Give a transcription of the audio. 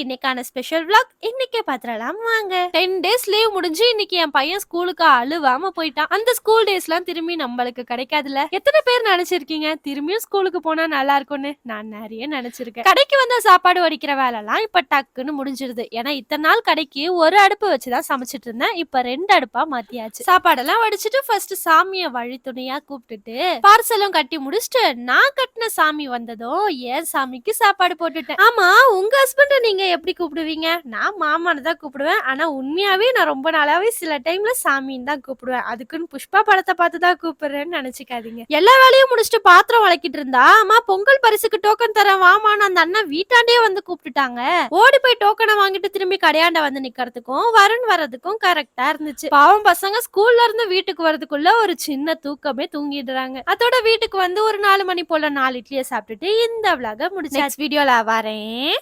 இன்னைக்கான special vlog இன்னைக்கே பாத்திரலாம் வாங்க. 10 days லீவ் முடிஞ்சு இன்னைக்கு என் பையன் ஸ்கூலுக்கு அழுவாம போயிட்டான். அந்த ஸ்கூல் டேஸ்லாம் திரும்பி நம்மளுக்கு கிடைக்காதுல. எத்தனை பேர் நினைச்சிருக்கீங்க திரும்பியும் ஸ்கூலுக்கு போனா நல்லா இருக்கும்னு? நான் நிறைய நினைச்சிருக்கேன். கடைக்கு வந்த சாப்பாடு வடிக்கிற வேலைலாம் இப்ப டக்குன்னு முடிஞ்சிருது. ஏன்னா இத்தனை நாள் கடைக்கு ஒரு அடுப்பு வச்சுதான் சமைச்சிட்டு இருந்தேன். இப்ப 2 அடுப்பா மாத்தியாச்சு. சாப்பாடெல்லாம் வடிச்சிட்டு ஃபர்ஸ்ட் சாமிய வழி துணையா கூப்பிட்டுட்டு பார்சலும் கட்டி முடிச்சுட்டு நான் கட்டின சாமி வந்ததும் ஏன் சாமிக்கு சாப்பாடு போட்டுட்டேன். ஆமா, உங்க ஹஸ்பண்ட நீங்க எப்படி கூப்பிடுவீங்க? நான் மாமான்னு தான் கூப்பிடுவேன். ஆனா உண்மையாவே நான் ரொம்ப நாளாவே சில டைம்ல சாமின்னு தான் கூப்பிடுவேன். அதுக்குன்னு புஷ்பா படத்தை பார்த்து தான் கூப்பிடுறேன்னு நினைச்சுக்காதீங்க. எல்லா வேலையும் முடிச்சுட்டு பாத்திரம் வளக்கிட்டு இருந்தா அம்மா பொங்கல் பரிசுக்கு டோக்கன் தரேன் வாமான்னு அந்த அண்ணன் வீட்டாண்டே வந்து கூப்பிட்டுட்டாங்க. ஓடி போய் டோக்கனை வாங்கிட்டு திரும்பி கடையாண்ட வந்து நிக்கிறதுக்கும் வருண் வர்றதுக்கும் கரெக்டா இருந்துச்சு. பாவம் பசங்க ஸ்கூல்ல இருந்து வீட்டுக்கு வரதுக்குள்ள ஒரு சின்ன தூக்கமே தூங்கிடுறாங்க. அதோட வீட்டுக்கு வந்து ஒரு 4 மணி போல 4 இட்லியை சாப்பிட்டுட்டு இந்த vlog முடிச்சு வீடியோல வரேன்.